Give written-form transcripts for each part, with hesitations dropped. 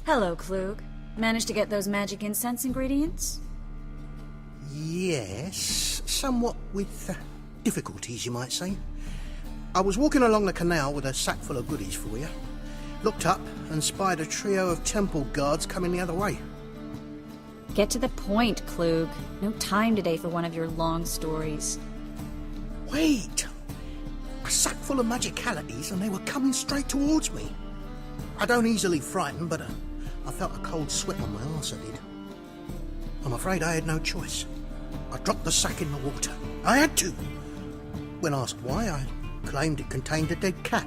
Hello, Klug. Managed to get those magic incense ingredients? Yes, somewhat with difficulties, you might say. I was walking along the canal with a sack full of goodies for you. Looked up and spied a trio of temple guards coming the other way. Get to the point, Klug. No time today for one of your long stories. Wait! A sack full of magicalities and they were coming straight towards me. I don't easily frighten, but I felt a cold sweat on my arse, I did. I'm afraid I had no choice. I dropped the sack in the water. I had to. When asked why, I claimed it contained a dead cat.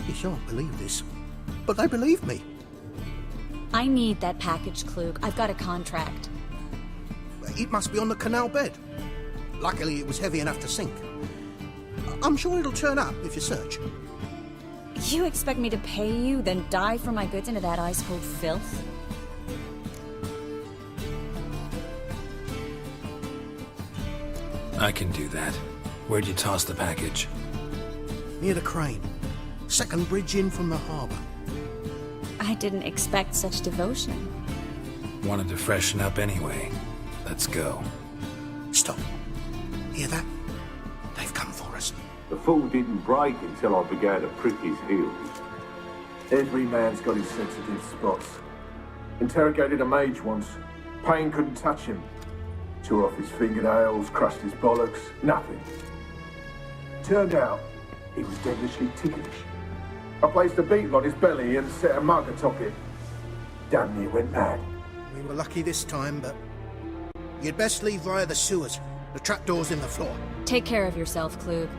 You shan't believe this, but they believed me. I need that package, Klug. I've got a contract. It must be on the canal bed. Luckily, it was heavy enough to sink. I'm sure it'll turn up if you search. You expect me to pay you, then dive for my goods into that ice-cold filth? I can do that. Where'd you toss the package? Near the crane. Second bridge in from the harbour. I didn't expect such devotion. Wanted to freshen up anyway. Let's go. Stop. Hear that? They've come for us. The fall didn't break until I began to prick his heels. Every man's got his sensitive spots. Interrogated a mage once. Pain couldn't touch him. Tore off his fingernails, crushed his bollocks, nothing. Turned out, he was devilishly ticklish. I placed a beetle on his belly and set a mug atop it. Damn near went mad. We were lucky this time, but you'd best leave via the sewers. The trapdoor's in the floor. Take care of yourself, Klug.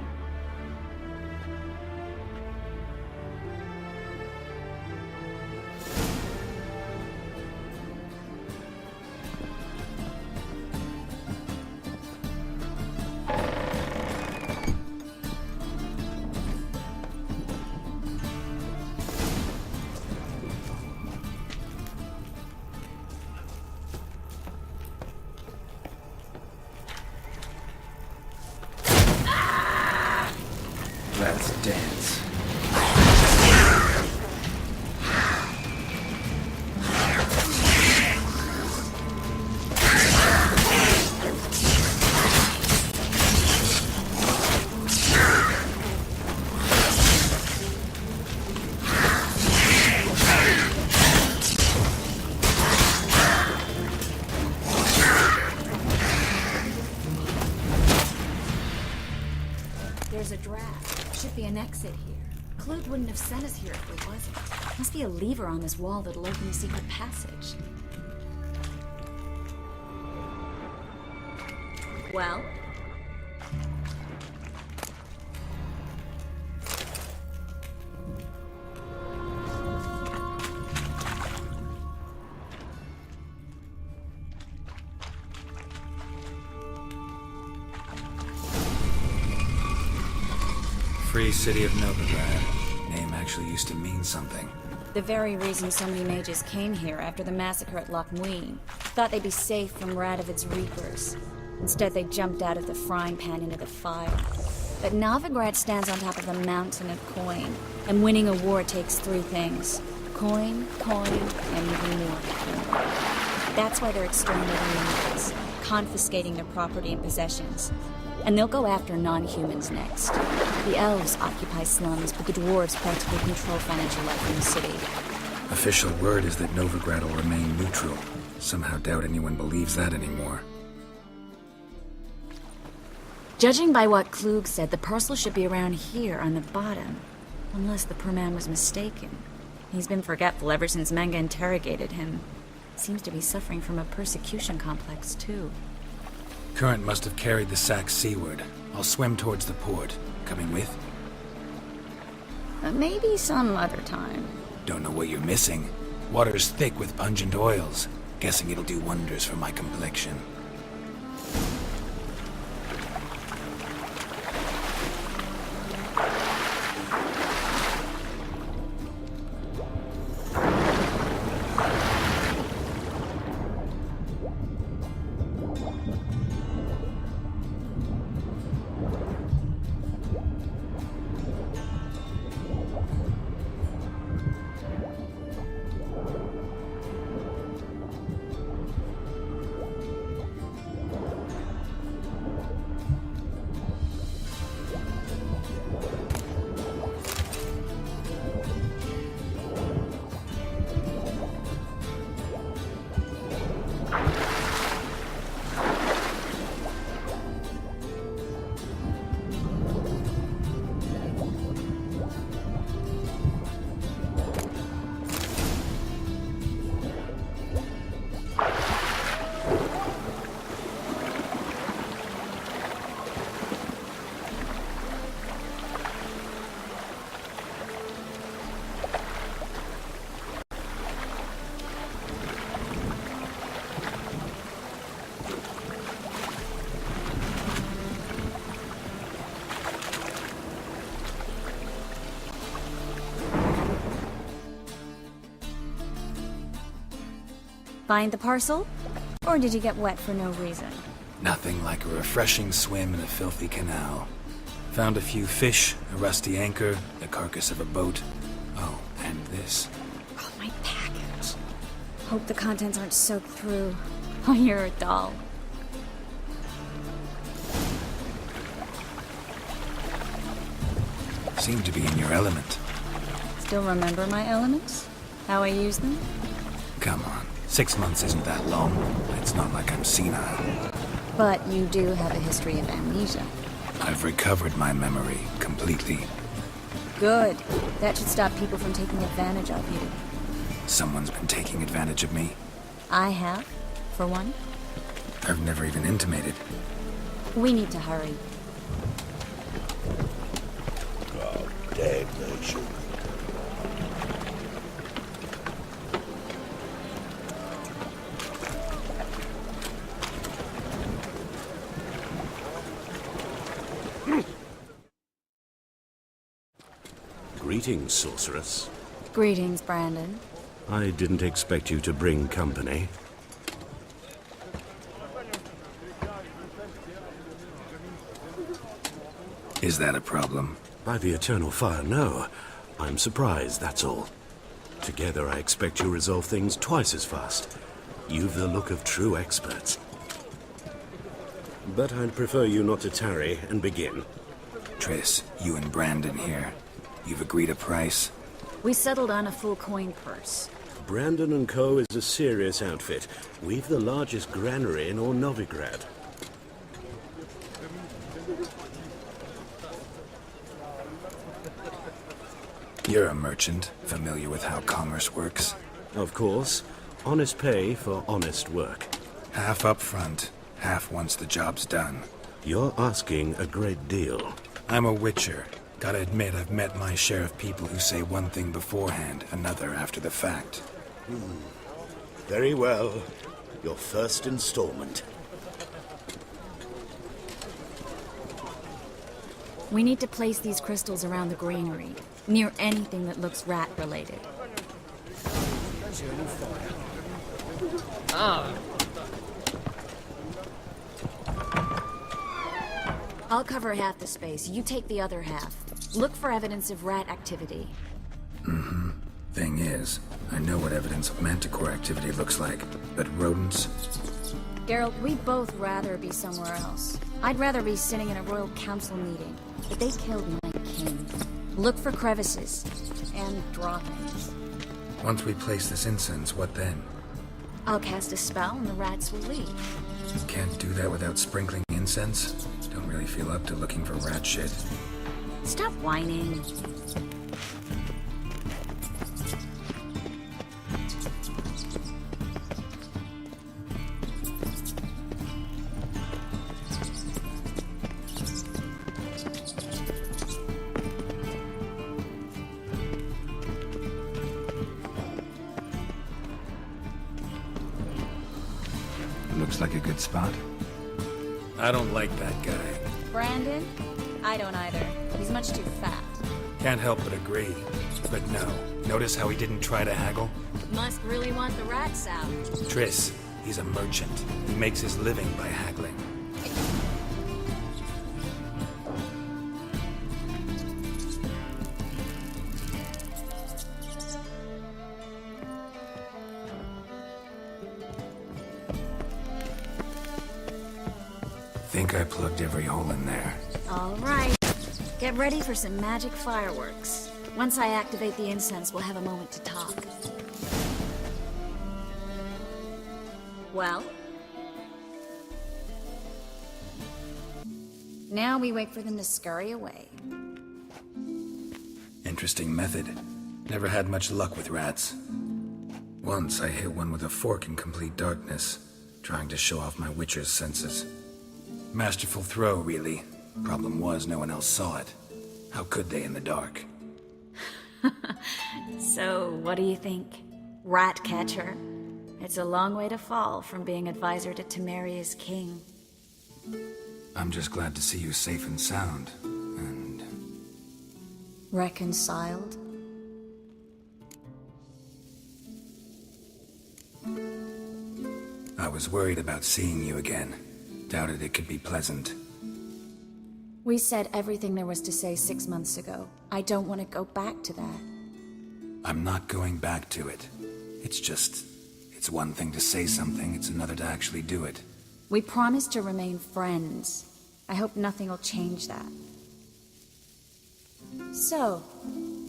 Let's dance. There's a draft. Should be an exit here. Klug wouldn't have sent us here if there wasn't. Must be a lever on this wall that'll open the secret passage. Well? Free city of Novigrad. Name actually used to mean something. The very reason so many mages came here after the massacre at Loch Muin. Thought they'd be safe from Radovid's reapers. Instead, they jumped out of the frying pan into the fire. But Novigrad stands on top of a mountain of coin, and winning a war takes three things. Coin, and even more coin. That's why they're exterminating humans, confiscating their property and possessions. And they'll go after non-humans next. The elves occupy slums, but the dwarves practically control financial life in the city. Official word is that Novigrad will remain neutral. Somehow doubt anyone believes that anymore. Judging by what Klug said, the parcel should be around here on the bottom. Unless the poor man was mistaken. He's been forgetful ever since Manga interrogated him. Seems to be suffering from a persecution complex, too. Current must have carried the sack seaward. I'll swim towards the port. Coming with? Maybe some other time. Don't know what you're missing. Water's thick with pungent oils. Guessing it'll do wonders for my complexion. Find the parcel? Or did you get wet for no reason? Nothing like a refreshing swim in a filthy canal. Found a few fish, a rusty anchor, the carcass of a boat. Oh, and this. Oh, my package. Hope the contents aren't soaked through. Oh, you're a doll. Seem to be in your element. Still remember my elements? How I use them? Come on, 6 months isn't that long. It's not like I'm senile. But you do have a history of amnesia. I've recovered my memory completely. Good. That should stop people from taking advantage of you. Someone's been taking advantage of me. I have, for one. I've never even intimated. We need to hurry. Oh, damnation. Greetings, sorceress. Greetings, Brandon. I didn't expect you to bring company. Is that a problem? By the eternal fire, no. I'm surprised, that's all. Together, I expect you resolve things twice as fast. You've the look of true experts. But I'd prefer you not to tarry and begin. Triss, you and Brandon here. You've agreed a price? We settled on a full coin purse. Brandon & Co. is a serious outfit. We've the largest granary in all Novigrad. You're a merchant, familiar with how commerce works. Of course, honest pay for honest work. Half up front, half once the job's done. You're asking a great deal. I'm a witcher. Gotta admit, I've met my share of people who say one thing beforehand, another after the fact. Very well. Your first installment. We need to place these crystals around the granary, near anything that looks rat-related. I'll cover half the space. You take the other half. Look for evidence of rat activity. Thing is, I know what evidence of manticore activity looks like, but rodents? Geralt, we'd both rather be somewhere else. I'd rather be sitting in a royal council meeting, but they killed my king. Look for crevices and droppings. Once we place this incense, what then? I'll cast a spell and the rats will leave. Can't do that without sprinkling incense? Don't really feel up to looking for rat shit. Stop whining. Looks like a good spot. I don't like that guy. Brandon? I don't either. He's much too fat. Can't help but agree. But no, notice how he didn't try to haggle? Must really want the rats out. Triss, he's a merchant. He makes his living by haggling. Think I plugged every hole in there. All right. Get ready for some magic fireworks. Once I activate the incense, we'll have a moment to talk. Well? Now we wait for them to scurry away. Interesting method. Never had much luck with rats. Once I hit one with a fork in complete darkness, trying to show off my witcher's senses. Masterful throw, really. Problem was, no one else saw it. How could they in the dark? So, what do you think? Rat catcher? It's a long way to fall from being advisor to Temeria's king. I'm just glad to see you safe and sound. And... Reconciled? I was worried about seeing you again. Doubted it could be pleasant. We said everything there was to say 6 months ago. I don't want to go back to that. I'm not going back to it. It's one thing to say something, it's another to actually do it. We promised to remain friends. I hope nothing will change that. So,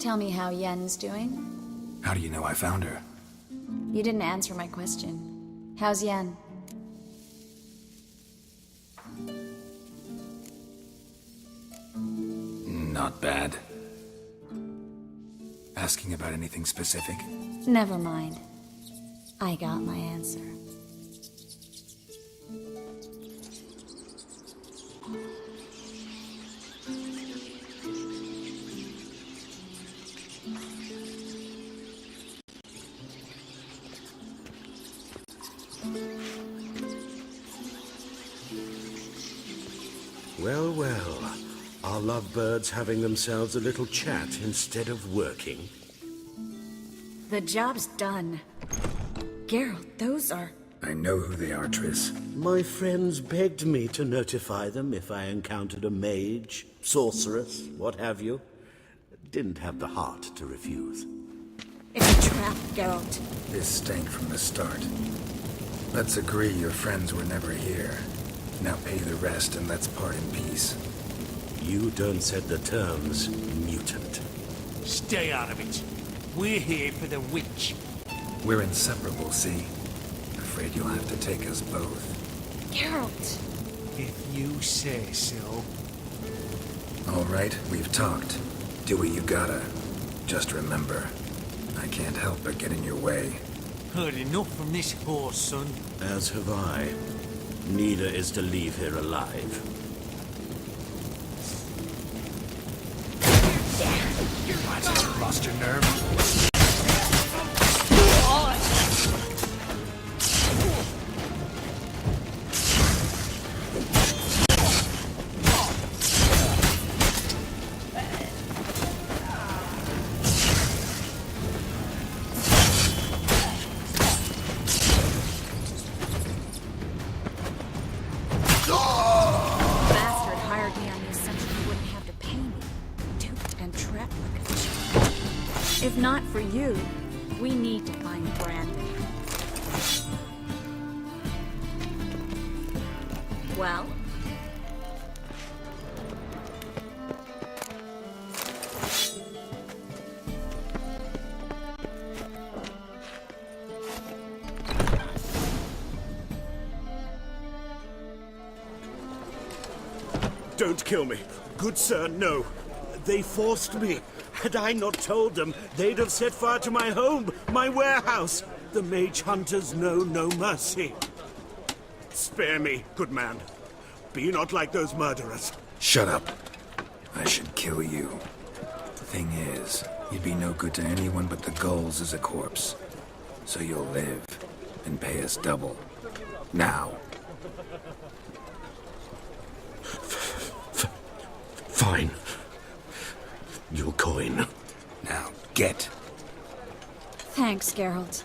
tell me how Yen's doing? How do you know I found her? You didn't answer my question. How's Yen? Not bad. Asking about anything specific? Never mind. I got my answer. Well, well. Are lovebirds having themselves a little chat instead of working? The job's done. Geralt, those are... I know who they are, Triss. My friends begged me to notify them if I encountered a mage, sorceress, what have you. Didn't have the heart to refuse. It's a trap, Geralt. This stank from the start. Let's agree your friends were never here. Now pay the rest and let's part in peace. You don't set the terms, mutant. Stay out of it. We're here for the witch. We're inseparable, see? Afraid you'll have to take us both. Geralt! If you say so. All right, we've talked. Do what you gotta. Just remember, I can't help but get in your way. Heard enough from this horse, son. As have I. Neither is to leave here alive. What? Lost your nerve? Bastard hired me on the assumption he wouldn't have to pay me. Duped and trapped like a child. If not for you, we need to find Brandon. Well? Don't kill me. Good sir, no. They forced me. Had I not told them, they'd have set fire to my home, my warehouse. The mage hunters know no mercy. Spare me, good man. Be not like those murderers. Shut up. I should kill you. Thing is, you'd be no good to anyone but the gulls as a corpse. So you'll live and pay us double. Now. Fine. Your coin. Now, get. Thanks, Geralt.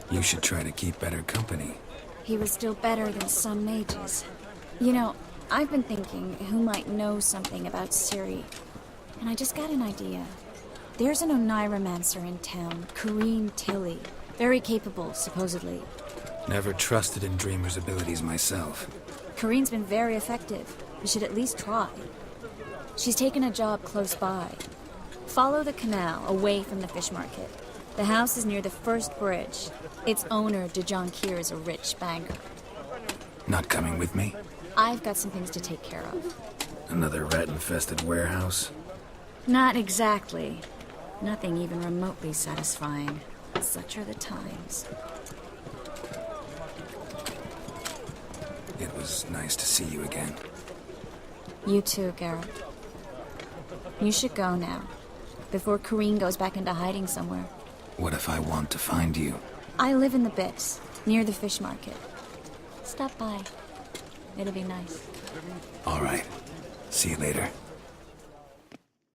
You should try to keep better company. He was still better than some mages. You know, I've been thinking who might know something about Ciri. And I just got an idea. There's an Oneiromancer in town, Corrine Tilly. Very capable, supposedly. Never trusted in Dreamer's abilities myself. Corrine's been very effective. You should at least try. She's taken a job close by. Follow the canal, away from the fish market. The house is near the first bridge. Its owner, Dejon Kier, is a rich banker. Not coming with me? I've got some things to take care of. Another rat-infested warehouse? Not exactly. Nothing even remotely satisfying. Such are the times. It was nice to see you again. You too, Geralt. You should go now, before Corrine goes back into hiding somewhere. What if I want to find you? I live in the Bix, near the fish market. Stop by. It'll be nice. All right. See you later.